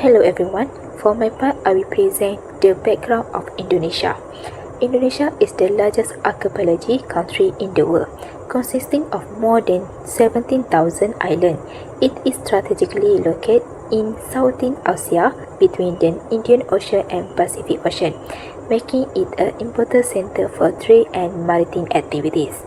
Hello everyone, for my part I will present the background of Indonesia. Indonesia is the largest archipelago country in the world, consisting of more than 17,000 islands. It is strategically located in Southeast Asia between the Indian Ocean and Pacific Ocean, making it an important center for trade and maritime activities.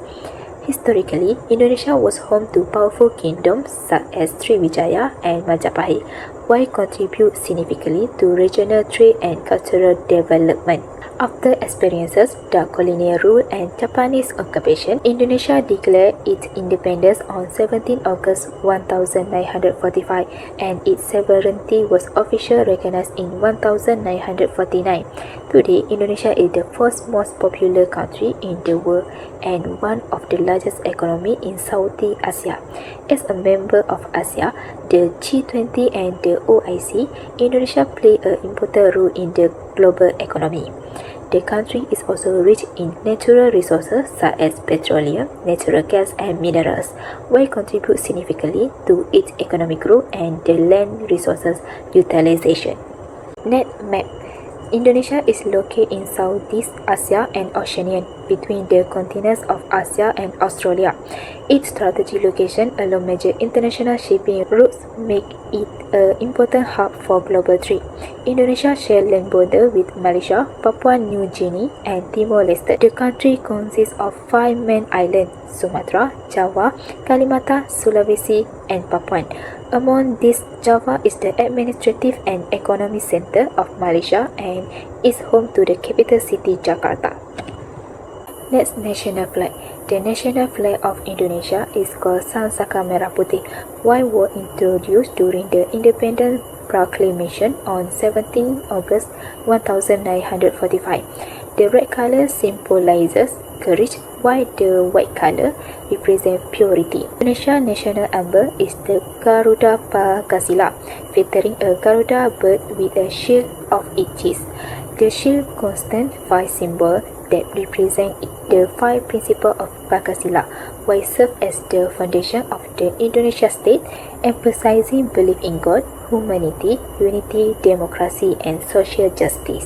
Historically, Indonesia was home to powerful kingdoms such as Sriwijaya and Majapahit, while contribute significantly to regional trade and cultural development. After experiences the colonial rule and Japanese occupation, Indonesia declared its independence on 17 August 1945 and its sovereignty was officially recognized in 1949. Today, Indonesia is the fourth most populous country in the world and one of the largest economies in Southeast Asia. As a member of Asia, the G20 and the OIC, Indonesia plays an important role in the global economy. The country is also rich in natural resources such as petroleum, natural gas and minerals, which contribute significantly to its economic growth and the land resources utilization. Net map. Indonesia is located in Southeast Asia and Oceania between the continents of Asia and Australia. Its strategic location along major international shipping routes make it an important hub for global trade. Indonesia shares land border with Malaysia, Papua New Guinea, and Timor-Leste. The country consists of 5 main islands: Sumatra, Java, Kalimantan, Sulawesi, and Papua. Among these, Java is the administrative and economic center of Malaysia and is home to the capital city Jakarta. Next, national flag. The national flag of Indonesia is called Sang Saka Merah Putih, which was introduced during the Independence Proclamation on 17 August 1945. The red color symbolizes courage, while the white color represents purity. Indonesia's national emblem is the Garuda Pancasila, featuring a Garuda bird with a shield of its. The shield contains 5 symbols that represent the 5 principles of Pancasila, which serve as the foundation of the Indonesian state, emphasizing belief in God, humanity, unity, democracy, and social justice.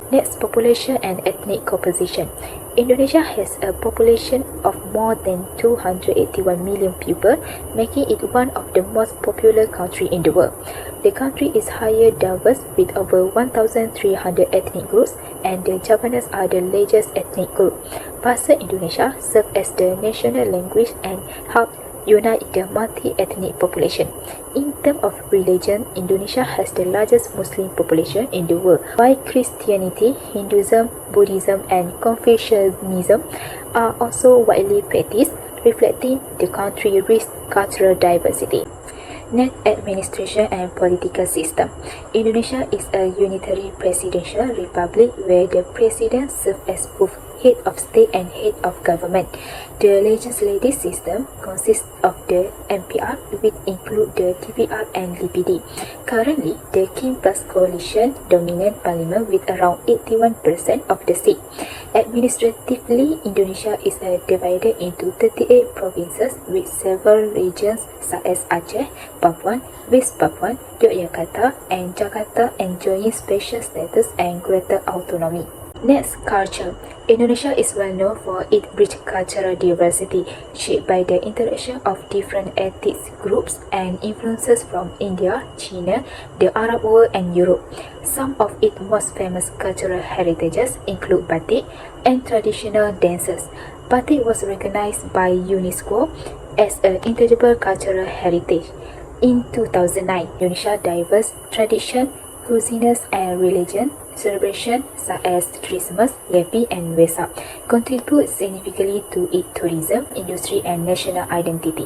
Next, population and ethnic composition. Indonesia has a population of more than 281 million people, making it one of the most populous countries in the world. The country is highly diverse with over 1,300 ethnic groups, and the Javanese are the largest ethnic group. Bahasa Indonesia serves as the national language and helps unite the multi-ethnic population. In terms of religion, Indonesia has the largest Muslim population in the world, while Christianity, Hinduism, Buddhism, and Confucianism are also widely practiced, reflecting the country's rich cultural diversity. Next, administration and political system. Indonesia is a unitary presidential republic where the president serves as both head of state and head of government. The legislative system consists of the MPR, which include the DPR and DPD. Currently, the King Plus coalition dominate parliament with around 81% of the seat. Administratively, Indonesia is divided into 38 provinces with several regions such as Aceh, Papua, West Papua, Yogyakarta, and Jakarta enjoying special status and greater autonomy. Next, culture. Indonesia is well known for its rich cultural diversity, shaped by the interaction of different ethnic groups and influences from India, China, the Arab world, and Europe. Some of its most famous cultural heritages include batik and traditional dances. Batik was recognized by UNESCO as an intangible cultural heritage. In 2009, Indonesia's diverse tradition, cuisines, and religion celebrations such as Christmas, Nyepi, and Wesak contribute significantly to its tourism industry and national identity.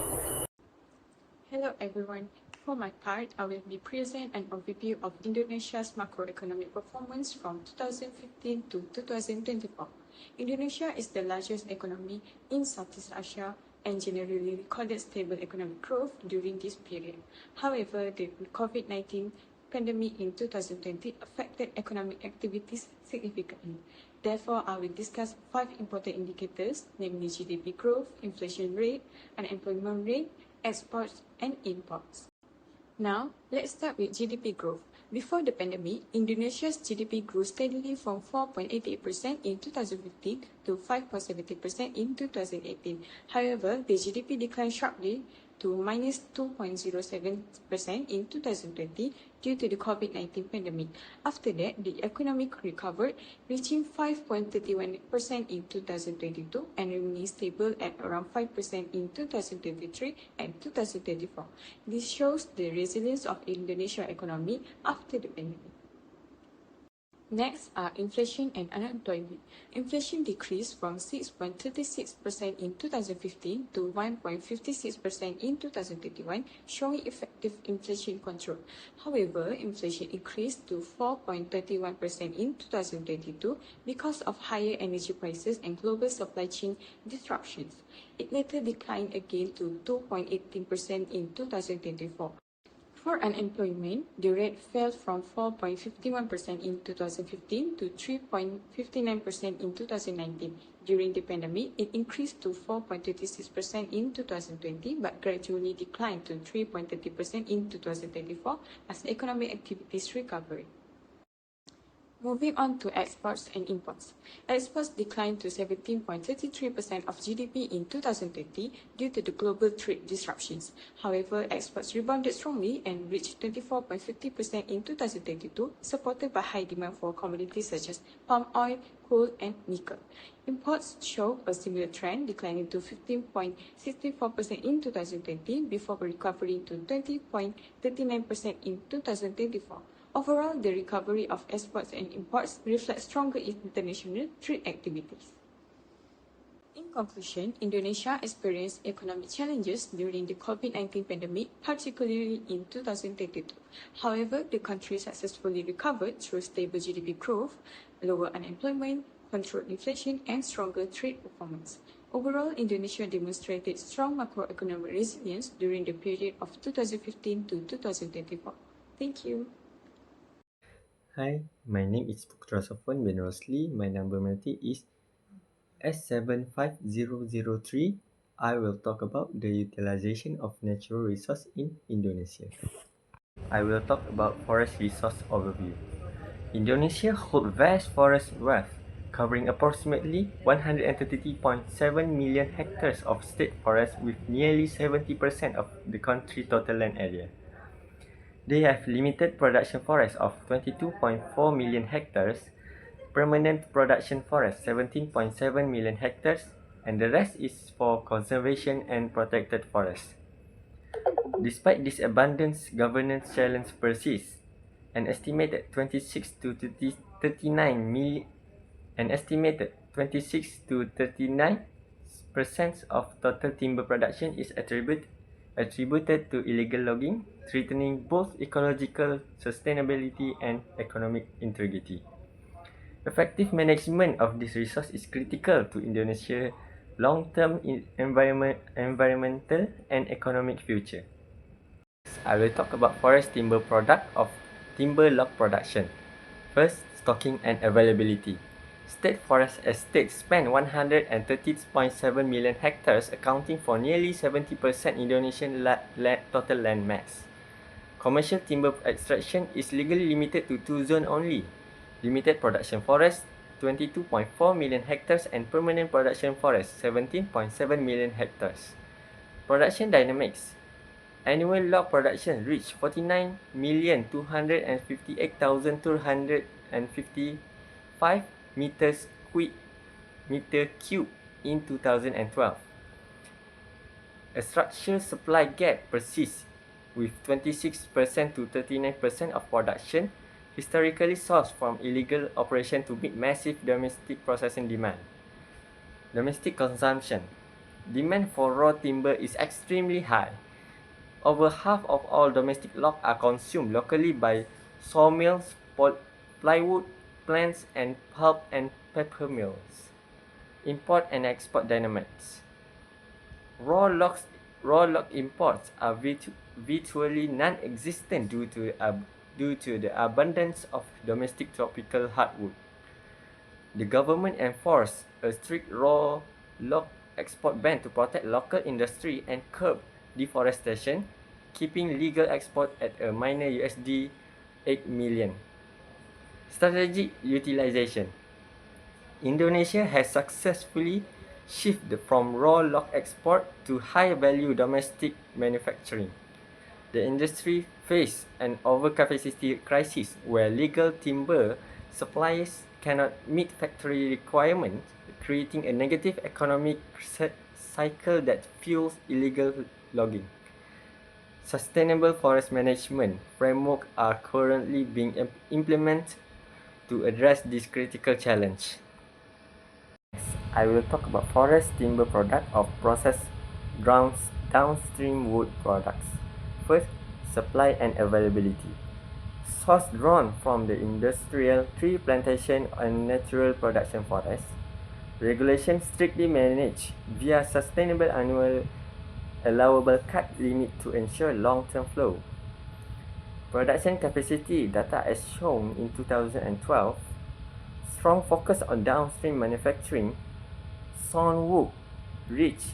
Hello everyone. For my part, I will be present an overview of Indonesia's macroeconomic performance from 2015 to 2024. Indonesia is the largest economy in Southeast Asia and generally recorded stable economic growth during this period. However, the COVID-19 pandemic in 2020 affected economic activities significantly. Therefore, I will discuss 5 important indicators, namely GDP growth, inflation rate, unemployment rate, exports, and imports. Now, let's start with GDP growth. Before the pandemic, Indonesia's GDP grew steadily from 4.88% in 2015 to 5.70% in 2018. However, the GDP declined sharply to minus 2.07% in 2020 due to the COVID-19 pandemic. After that, the economy recovered, reaching 5.31% in 2022 and remaining stable at around 5% in 2023 and 2024. This shows the resilience of Indonesia's economy after the pandemic. Next are inflation and unemployment. Inflation decreased from 6.36% in 2015 to 1.56% in 2021, showing effective inflation control. However, inflation increased to 4.31% in 2022 because of higher energy prices and global supply chain disruptions. It later declined again to 2.18% in 2024. For unemployment, the rate fell from 4.51% in 2015 to 3.59% in 2019. During the pandemic, it increased to 4.26% in 2020, but gradually declined to 3.30% in 2024 as economic activities recovered. Moving on to exports and imports. Exports declined to 17.33% of GDP in 2020 due to the global trade disruptions. However, exports rebounded strongly and reached 24.50% in 2022, supported by high demand for commodities such as palm oil, coal, and nickel. Imports show a similar trend, declining to 15.64% in 2020 before recovering to 20.39% in 2024. Overall, the recovery of exports and imports reflects stronger international trade activities. In conclusion, Indonesia experienced economic challenges during the COVID-19 pandemic, particularly in 2022. However, the country successfully recovered through stable GDP growth, lower unemployment, controlled inflation, and stronger trade performance. Overall, Indonesia demonstrated strong macroeconomic resilience during the period of 2015 to 2024. Thank you. Hi, my name is Putra Sofwan bin Rosli. My number is S75003. I will talk about the utilization of natural resource in Indonesia. I will talk about forest resource overview. Indonesia holds vast forest wealth, covering approximately 133.7 million hectares of state forest with nearly 70% of the country's total land area. They have limited production forest of 22.4 million hectares, permanent production forest 17.7 million hectares, and the rest is for conservation and protected forests. Despite this abundance, governance challenges persist. An estimated 26 to 39 million, an estimated 26 to 39% of total timber production is attributed to illegal logging, threatening both ecological sustainability and economic integrity. Effective management of this resource is critical to Indonesia's long-term environmental and economic future. I will talk about forest timber product of timber log production. First, stocking and availability. State forest estates span 130.7 million hectares, accounting for nearly 70% Indonesian total land mass. Commercial timber extraction is legally limited to two zones only: limited production forest 22.4 million hectares and permanent production forest 17.7 million hectares. Production dynamics. Annual log production reached 49,258,255 meters cube in 2012. A structural supply gap persists, with 26% to 39% of production historically sourced from illegal operation to meet massive domestic processing demand. Domestic consumption. Demand for raw timber is extremely high. Over half of all domestic logs are consumed locally by sawmills, plywood plants, and pulp and paper mills. Import and export dynamics. Raw log imports are virtually non-existent due to the abundance of domestic tropical hardwood. The government enforced a strict raw log export ban to protect local industry and curb deforestation, keeping legal export at a minor million. Strategic utilization. Indonesia has successfully shifted from raw log export to high-value domestic manufacturing. The industry faced an overcapacity crisis where legal timber suppliers cannot meet factory requirements, creating a negative economic cycle that fuels illegal logging. Sustainable forest management frameworks are currently being implemented to address this critical challenge. I will talk about forest timber product of processed downstream wood products. First, supply and availability. Source drawn from the industrial tree plantation and natural production forests. Regulation strictly managed via sustainable annual allowable cut limit to ensure long-term flow. Production capacity data as shown in 2012. Strong focus on downstream manufacturing. Sawnwood reached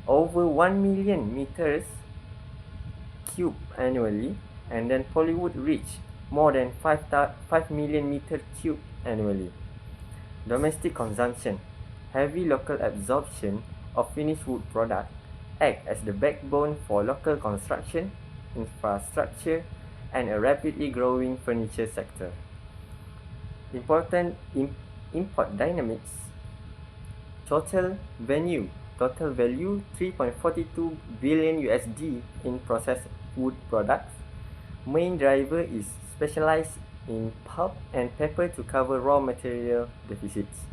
over 1 million meters cube annually, and then polywood reached more than 5 million meter cube annually. Domestic consumption. Heavy local absorption of finished wood product act as the backbone for local construction, infrastructure, and a rapidly growing furniture sector. Important import dynamics. Total value 3.42 billion USD in processed wood products. Main driver is specialized in pulp and paper to cover raw material deficits.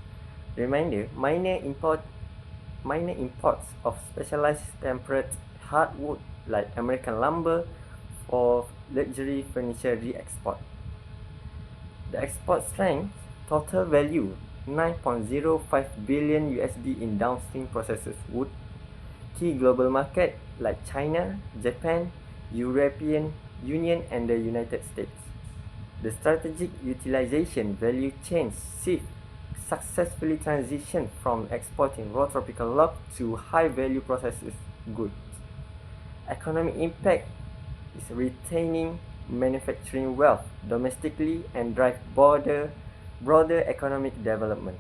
Reminder, minor imports of specialized tempered hardwood like American lumber for luxury furniture re-export. The export strength, total value 9.05 billion USD in downstream processed wood. Key global market like China, Japan, European Union and the United States. The strategic utilization value chain shift successfully transitioned from exporting raw tropical log to high-value processed goods. Economic impact is retaining manufacturing wealth domestically and drive broader economic development.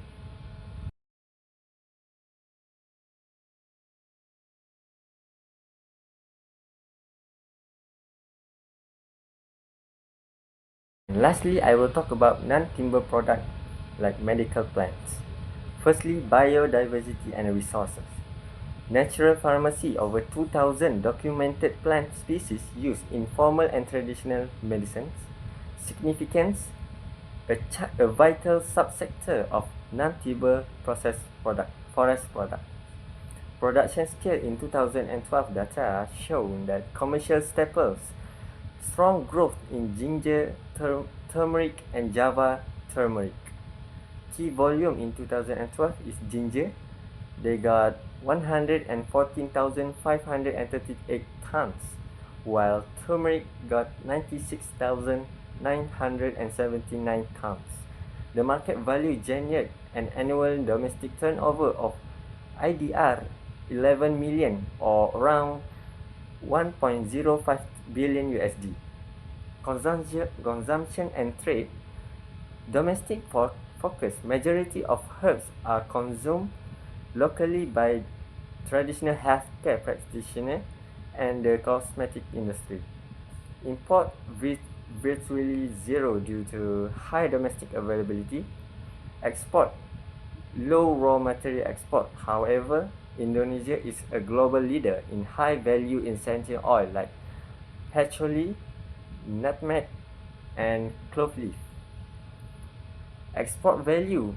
And lastly, I will talk about non-timber products like medical plants. Firstly, biodiversity and resources. Natural pharmacy, over 2,000 documented plant species used in formal and traditional medicines. Significance, a vital subsector of non-timber forest product. Production scale in 2012 data shown that commercial staples, strong growth in ginger, turmeric and Java turmeric. Key volume in 2012 is ginger. They got 114,538 tons, while turmeric got 96,979 tons. The market value generated an annual domestic turnover of IDR 11 million or around 1.05 billion USD. Consumption and trade. Domestic focus. Majority of herbs are consumed locally by traditional healthcare practitioners and the cosmetic industry. Import virtually zero due to high domestic availability. Export, low raw material export. However, Indonesia is a global leader in high value essential oil like patchouli, nutmeg and clove leaf. Export value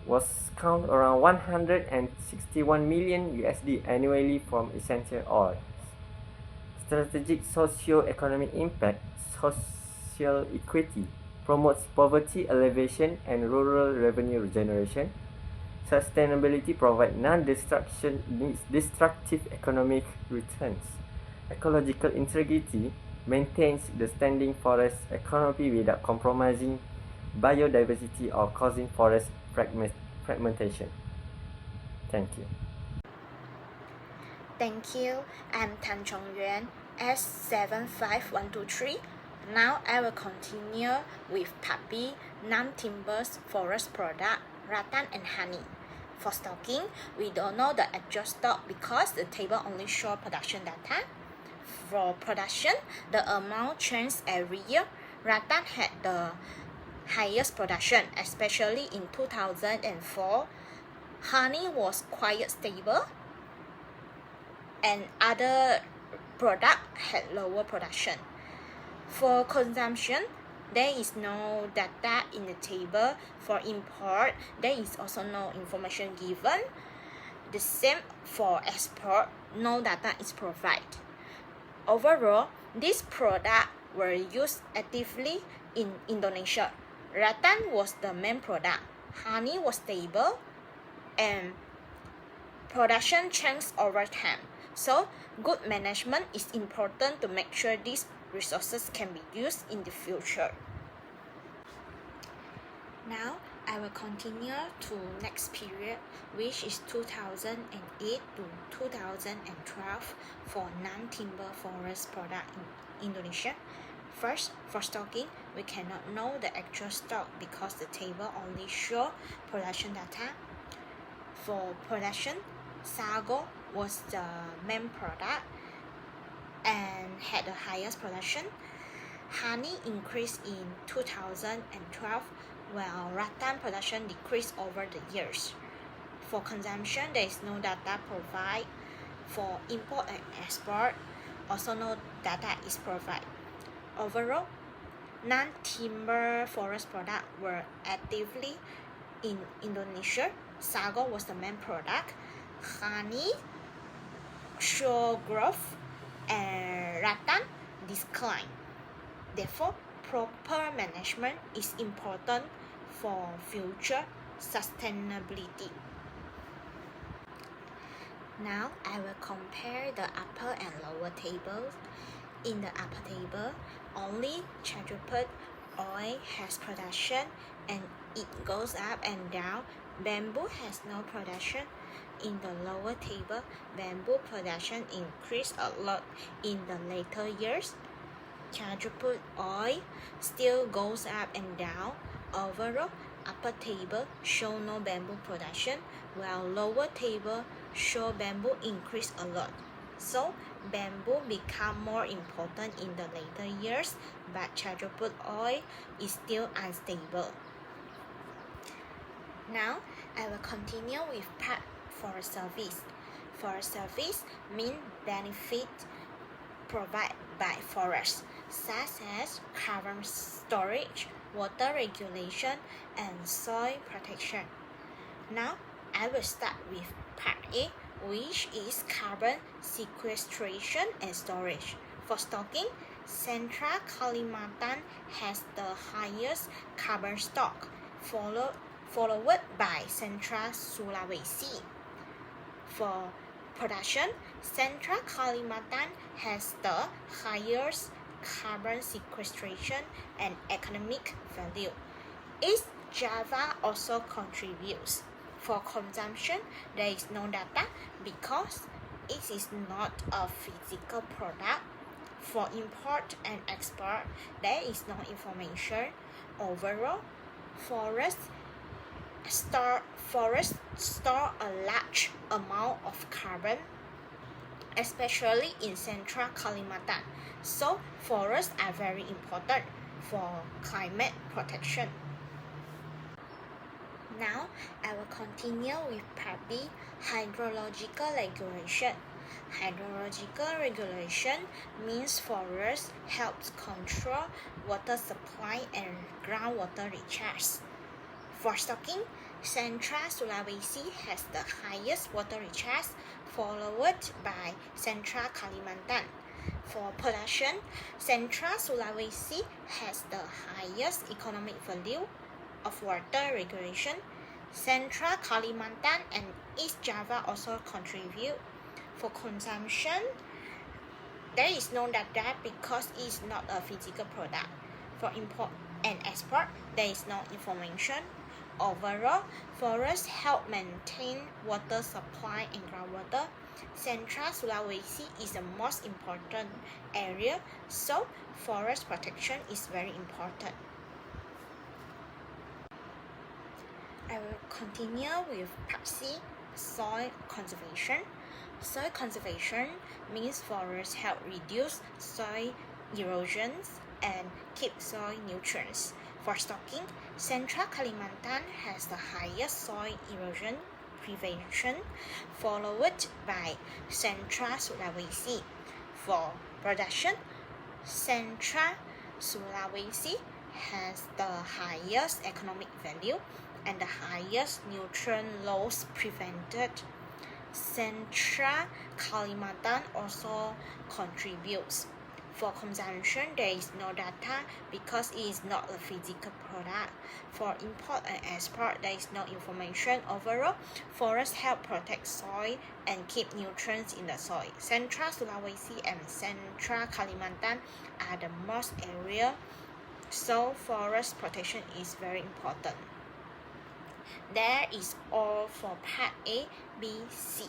was count around 161 million USD annually from essential oils. Strategic socio-economic impact, social equity, promotes poverty alleviation and rural revenue generation. Sustainability provides non-destructive economic returns. Ecological integrity maintains the standing forest economy without compromising biodiversity or causing forest fragmentation. Thank you. Thank you. I'm Tan Chongyuan, S75123, Now I will continue with part B, non-timbers forest product, rattan and honey. For stocking, we don't know the actual stock because the table only shows production data. For production, the amount changes every year. Rattan had the highest production, especially in 2004. Honey was quite stable, and other products had lower production. For consumption, there is no data in the table. For import, there is also no information given. The same for export, no data is provided. Overall, these products were used actively in Indonesia. Rattan was the main product, honey was stable, and production changed over time. So, good management is important to make sure these resources can be used in the future. Now, I will continue to next period, which is 2008 to 2012 for non-timber forest product in Indonesia. First, for stocking, we cannot know the actual stock because the table only shows production data. For production, sago was the main product and had the highest production. Honey increased in 2012, while rattan production decreased over the years. For consumption, there is no data provided. For import and export, also no data is provided. Overall, non-timber forest products were actively in Indonesia. Sago was the main product. Honey showed growth and rattan declined. Therefore, proper management is important for future sustainability. Now, I will compare the upper and lower tables. In the upper table, only charcoal oil has production and it goes up and down. Bamboo has no production. In the lower table, bamboo production increased a lot in the later years. Charcoal oil still goes up and down. Overall, upper table show no bamboo production, while lower table show bamboo increase a lot. So, bamboo become more important in the later years, but charcoal oil is still unstable. Now, I will continue with part forest service. Forest service means benefit provided by forests, such as carbon storage, water regulation, and soil protection. Now, I will start with part A, which is carbon sequestration and storage. For stocking, Central Kalimantan has the highest carbon stock, followed by Central Sulawesi. For production, Central Kalimantan has the highest carbon sequestration and economic value. East Java also contributes. For consumption, there is no data because it is not a physical product. For import and export, there is no information. Overall, forests store a large amount of carbon, especially in Central Kalimantan. So, forests are very important for climate protection. Now, I will continue with part B, hydrological regulation. Hydrological regulation means forests helps control water supply and groundwater recharge. For stocking, Central Sulawesi has the highest water recharge, followed by Central Kalimantan. For production, Central Sulawesi has the highest economic value of water regulation. Central Kalimantan and East Java also contribute. For consumption, there is no data because it is not a physical product. For import and export, there is no information. Overall, forests help maintain water supply and groundwater. Central Sulawesi is the most important area, so forest protection is very important. I will continue with part C, soil conservation. Soil conservation means forests help reduce soil erosions and keep soil nutrients. For stocking, Central Kalimantan has the highest soil erosion prevention, followed by Central Sulawesi. For production, Central Sulawesi has the highest economic value and the highest nutrient loss prevented. Central Kalimantan also contributes. For consumption, there is no data because it is not a physical product. For import and export, there is no information. Overall, forests help protect soil and keep nutrients in the soil. Central Sulawesi and Central Kalimantan are the most area, so forest protection is very important. That is all for part A, B, C.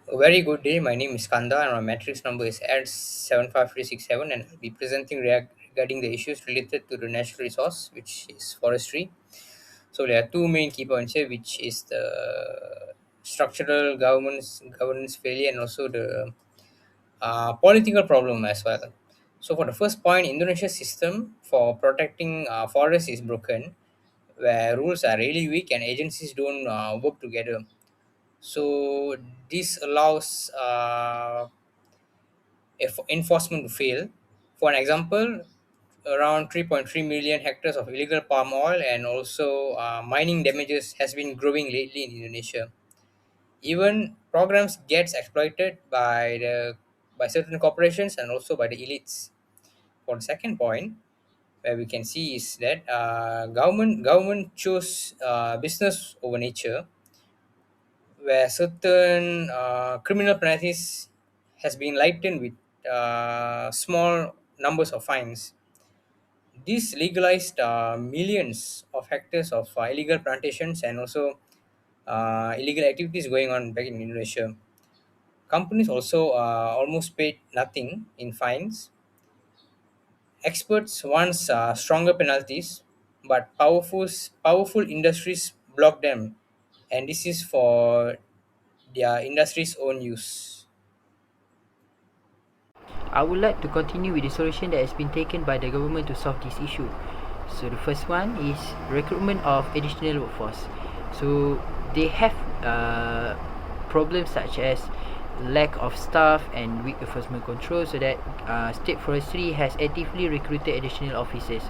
A very good day. My name is Kanda and my matrix number is R75367 and I'll be presenting regarding the issues related to the natural resource, which is forestry. So there are two main key points here, which is the structural governance failure and also the political problem as well. So for the first point, Indonesia's system for protecting forests is broken, where rules are really weak and agencies don't work together. So this allows enforcement to fail. For an example, around 3.3 million hectares of illegal palm oil and also mining damages has been growing lately in Indonesia. Even programs gets exploited by certain corporations and also by the elites. For the second point, where we can see is that government chose business over nature, where certain criminal penalties has been lightened with small numbers of fines. This legalized millions of hectares of illegal plantations and also illegal activities going on back in Indonesia. Companies also almost paid nothing in fines. Experts want stronger penalties, but powerful industries block them, and this is for their industry's own use. I would like to continue with the solution that has been taken by the government to solve this issue. So the first one is recruitment of additional workforce. So they have problems such as lack of staff and weak enforcement control, so that state forestry has actively recruited additional officers.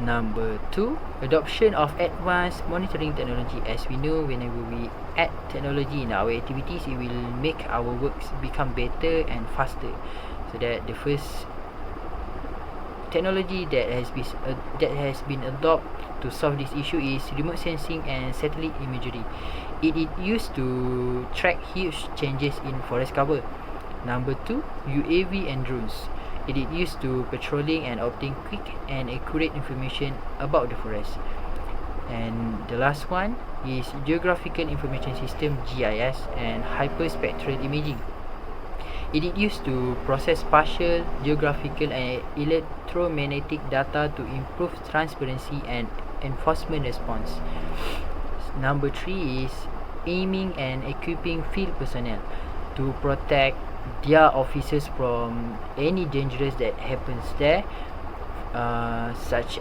Number 2, adoption of advanced monitoring technology. As we know, whenever we add technology in our activities, it will make our works become better and faster. So that the first technology that has been adopted to solve this issue is remote sensing and satellite imagery. It is used to track huge changes in forest cover. Number 2, UAV and drones. It is used to patrolling and obtain quick and accurate information about the forest. And the last one is Geographical Information System (GIS) and hyperspectral imaging. It is used to process partial geographical and electromagnetic data to improve transparency and enforcement response. Number 3 is aiming and equipping field personnel to protect their officers from any dangers that happens there, such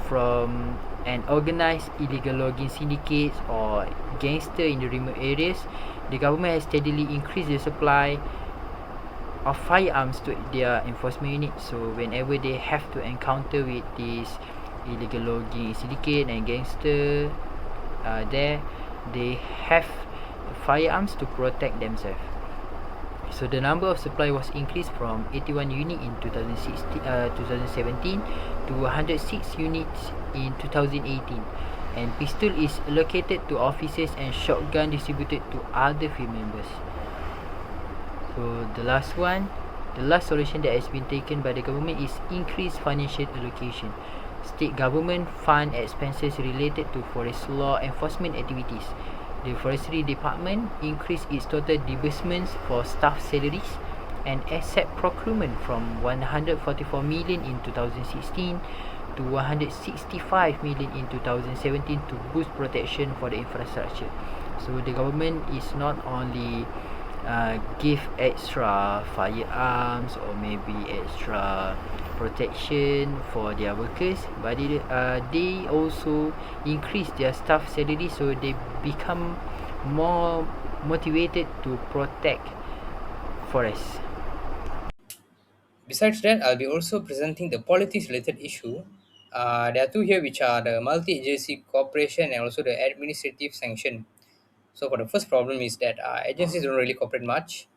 from an organized illegal logging syndicates or gangster in the remote areas. The government has steadily increased the supply of firearms to their enforcement units. So whenever they have to encounter with this illegal logging syndicate and gangster there, they have firearms to protect themselves. So the number of supply was increased from 81 units in 2017 to 106 units in 2018. And pistol is allocated to officers and shotgun distributed to other field members. So the last solution that has been taken by the government is increased financial allocation. State government fund expenses related to forest law enforcement activities. The Forestry Department increased its total disbursements for staff salaries and asset procurement from 144 million in 2016 to 165 million in 2017 to boost protection for the infrastructure. So the government is not only give extra firearms or maybe extra protection for their workers, but they also increase their staff salary, so they become more motivated to protect forests. Besides that, I'll be also presenting the politics-related issue. There are two here, which are the multi-agency cooperation and also the administrative sanction. So, for the first problem is that agencies don't really cooperate much.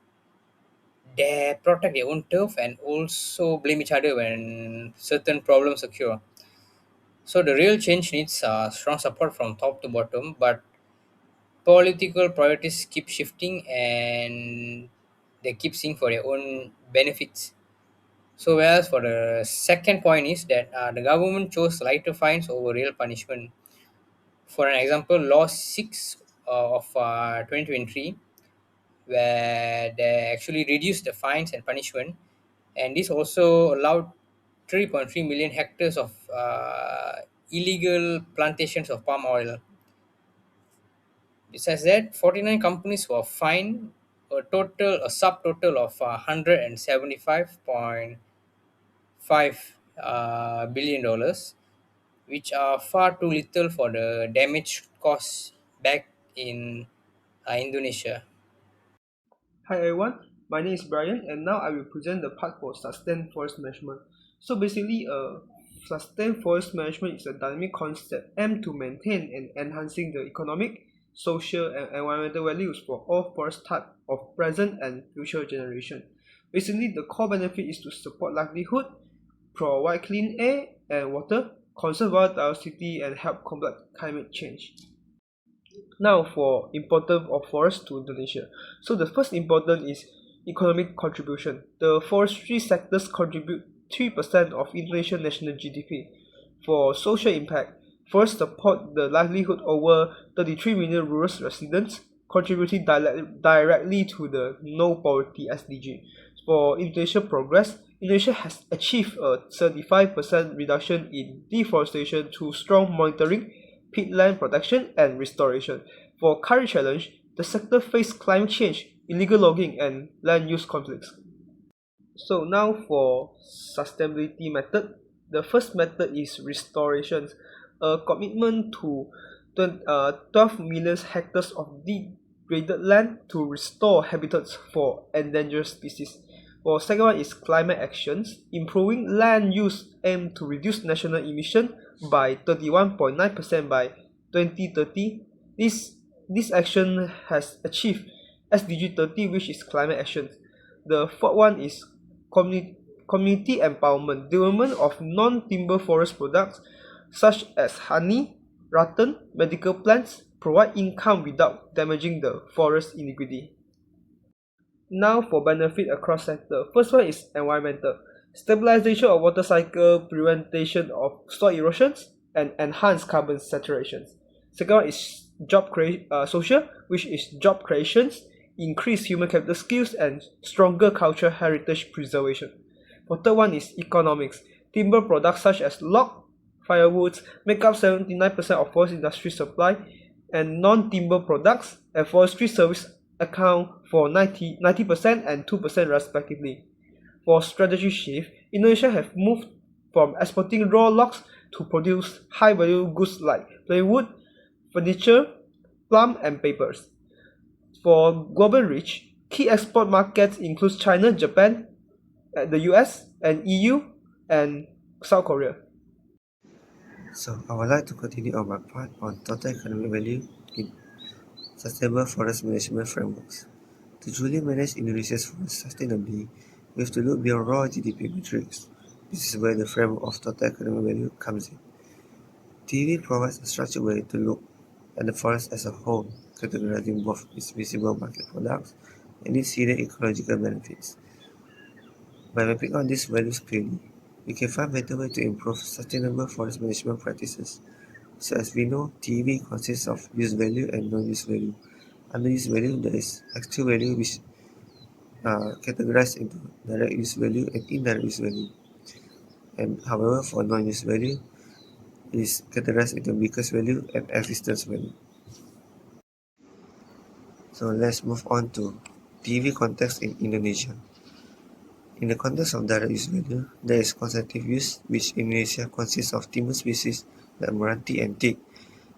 They protect their own turf and also blame each other when certain problems occur. So, the real change needs strong support from top to bottom, but political priorities keep shifting and they keep seeing for their own benefits. So, whereas for the second point is that the government chose lighter fines over real punishment. For an example, Law 6 of 2023, where they actually reduced the fines and punishment, and this also allowed 3.3 million hectares of illegal plantations of palm oil. Besides that, 49 companies were fined a subtotal of 175.5 billion dollars, which are far too little for the damage caused back in Indonesia. Hi everyone, my name is Brian and now I will present the part for sustained forest management. So basically, sustained forest management is a dynamic concept aimed to maintain and enhancing the economic, social and environmental values for all forest types of present and future generation. Basically, the core benefit is to support livelihood, provide clean air and water, conserve biodiversity and help combat climate change. Now for importance of forest to Indonesia. So the first important is economic contribution. The forestry sectors contribute 3% of Indonesian national GDP. For social impact, forests support the livelihood over 33 million rural residents, contributing directly to the no poverty SDG. For Indonesia progress, Indonesia has achieved a 35% reduction in deforestation through strong monitoring, peatland protection and restoration. For current challenge, the sector faces climate change, illegal logging and land use conflicts. So now for sustainability method, the first method is restoration, a commitment to 12 million hectares of degraded land to restore habitats for endangered species. For second one is climate actions, improving land use aim to reduce national emission by 31.9% by 2030. This action has achieved SDG 30, which is climate action. The fourth one is community empowerment, development of non-timber forest products such as honey, rattan, medical plants, provide income without damaging the forest integrity. Now for benefit across sector. First one is environmental. Stabilization of water cycle, prevention of soil erosions, and enhanced carbon saturation. Second one is social, which is job creations, increased human capital skills, and stronger cultural heritage preservation. For third one is economics. Timber products such as log, firewoods make up 79% of forest industry supply, and non-timber products and forestry service account for 90% and 2% respectively. For strategy shift, Indonesia have moved from exporting raw logs to produce high-value goods like plywood, furniture, plum, and papers. For global reach, key export markets include China, Japan, the US, and EU, and South Korea. So I would like to continue on my part on total economic value in sustainable forest management frameworks. To truly manage Indonesia's forests sustainably, we have to look beyond raw GDP metrics. This is where the framework of total economic value comes in. TV provides a structured way to look at the forest as a whole, categorizing both its visible market products and its hidden ecological benefits. By mapping out these values clearly, We can find better ways to improve sustainable forest management practices. So as we know, TEV consists of use value and non-use value. Under use value, there is actual value which are categorized into direct use value and indirect use value. And however, for non-use value, it is categorized into because value and existence value. So let's move on to TEV context in Indonesia. In the context of direct use value, there is conservative use, which in Indonesia consists of timber species like meranti and teak,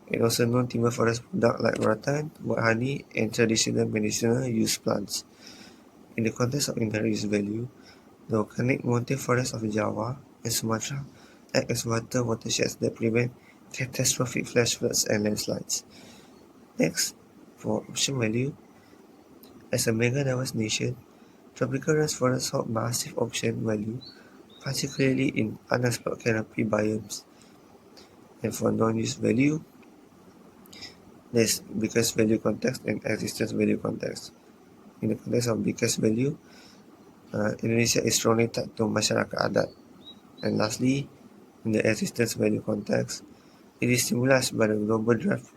and also non-timber forest products like rattan, buah honey, and traditional medicinal use plants. In the context of indirect use value, the volcanic mountain forests of Java and Sumatra act as watersheds that prevent catastrophic flash floods and landslides. Next, for option value, as a mega-diverse nation, tropical rainforests hold massive option value, particularly in unexplored canopy biomes. And for non-use value, there's because value context and existence value context. In the context of because value, Indonesia is strongly tied to masyarakat adat. And lastly, in the existence value context, it is stimulated by the global drive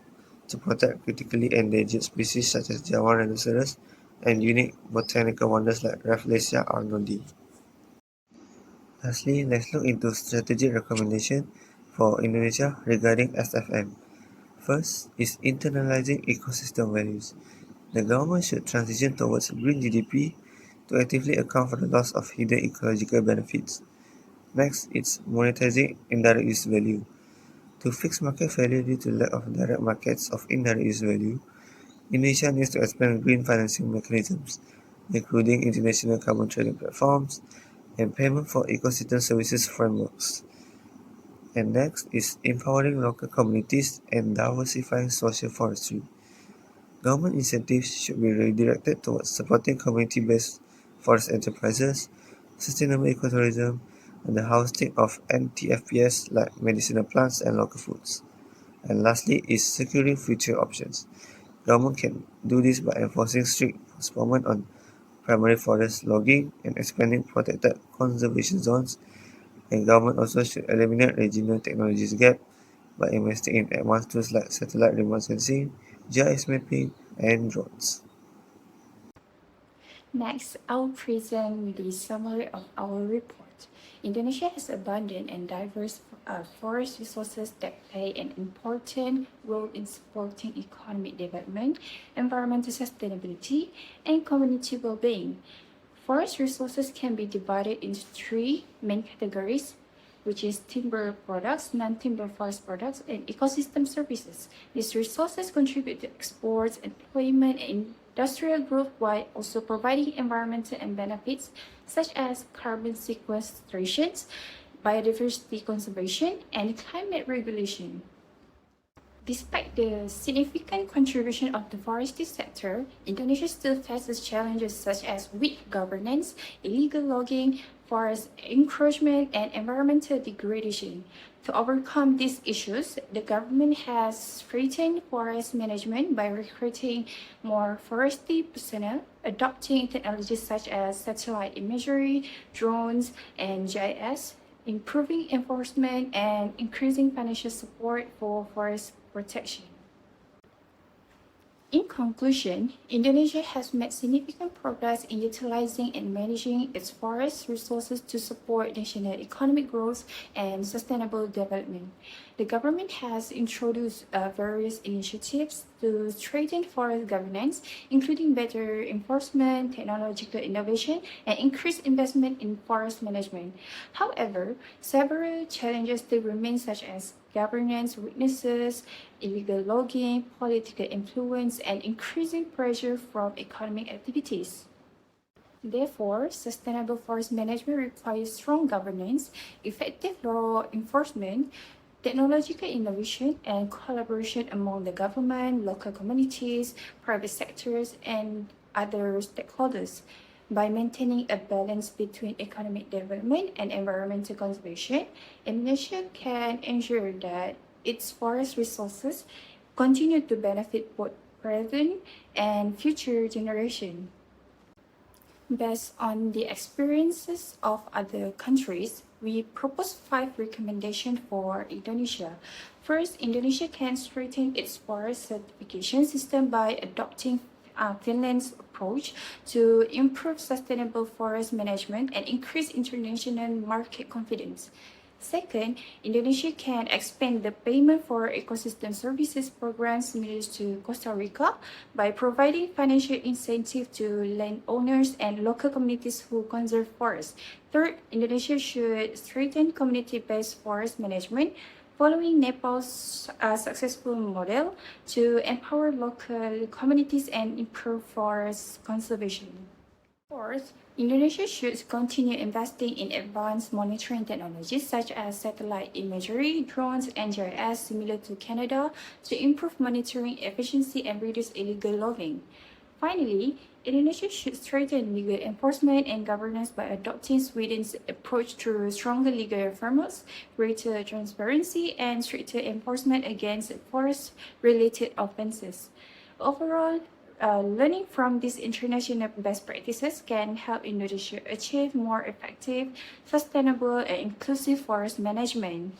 to protect critically endangered species such as Java rhinoceros and unique botanical wonders like Rafflesia arnoldi. Lastly, let's look into strategic recommendations for Indonesia regarding SFM. First is internalizing ecosystem values. The government should transition towards green GDP to actively account for the loss of hidden ecological benefits. Next, it's monetizing indirect use value. To fix market failure due to lack of direct markets of indirect use value, Indonesia needs to expand green financing mechanisms, including international carbon trading platforms and payment for ecosystem services frameworks. And next is empowering local communities and diversifying social forestry. Government incentives should be redirected towards supporting community-based forest enterprises, sustainable ecotourism, and the harvesting of NTFPS like medicinal plants and local foods. And lastly is securing future options. Government can do this by enforcing strict postponement on primary forest logging and expanding protected conservation zones, and government also should eliminate regional technologies gap by investing in advanced tools like satellite remote sensing, GIS mapping, and drones. Next, I'll present the summary of our report. Indonesia has abundant and diverse forest resources that play an important role in supporting economic development, environmental sustainability, and community well-being. Forest resources can be divided into three main categories, which is timber products, non-timber forest products, and ecosystem services. These resources contribute to exports, employment, and industrial growth while also providing environmental and benefits such as carbon sequestration, biodiversity conservation, and climate regulation. Despite the significant contribution of the forestry sector, Indonesia still faces challenges such as weak governance, illegal logging, forest encroachment, and environmental degradation. To overcome these issues, the government has strengthened forest management by recruiting more forestry personnel, adopting technologies such as satellite imagery, drones, and GIS, improving enforcement, and increasing financial support for forest protection. In conclusion, Indonesia has made significant progress in utilizing and managing its forest resources to support national economic growth and sustainable development. The government has introduced various initiatives to strengthen forest governance, including better enforcement, technological innovation, and increased investment in forest management. However, several challenges still remain, such as governance weaknesses, illegal logging, political influence, and increasing pressure from economic activities. Therefore, sustainable forest management requires strong governance, effective law enforcement, technological innovation, and collaboration among the government, local communities, private sectors, and other stakeholders. By maintaining a balance between economic development and environmental conservation, Indonesia can ensure that its forest resources continue to benefit both present and future generations. Based on the experiences of other countries, we propose 5 recommendations for Indonesia. First, Indonesia can strengthen its forest certification system by adopting Finland's approach to improve sustainable forest management and increase international market confidence. Second, Indonesia can expand the payment for ecosystem services program similar to Costa Rica by providing financial incentive to landowners and local communities who conserve forests. Third, Indonesia should strengthen community-based forest management following Nepal's successful model to empower local communities and improve forest conservation. Fourth, Indonesia should continue investing in advanced monitoring technologies such as satellite imagery, drones, and GIS similar to Canada to improve monitoring efficiency and reduce illegal logging. Finally, Indonesia should strengthen legal enforcement and governance by adopting Sweden's approach through stronger legal frameworks, greater transparency, and stricter enforcement against forest-related offenses. Overall, learning from these international best practices can help Indonesia achieve more effective, sustainable, and inclusive forest management.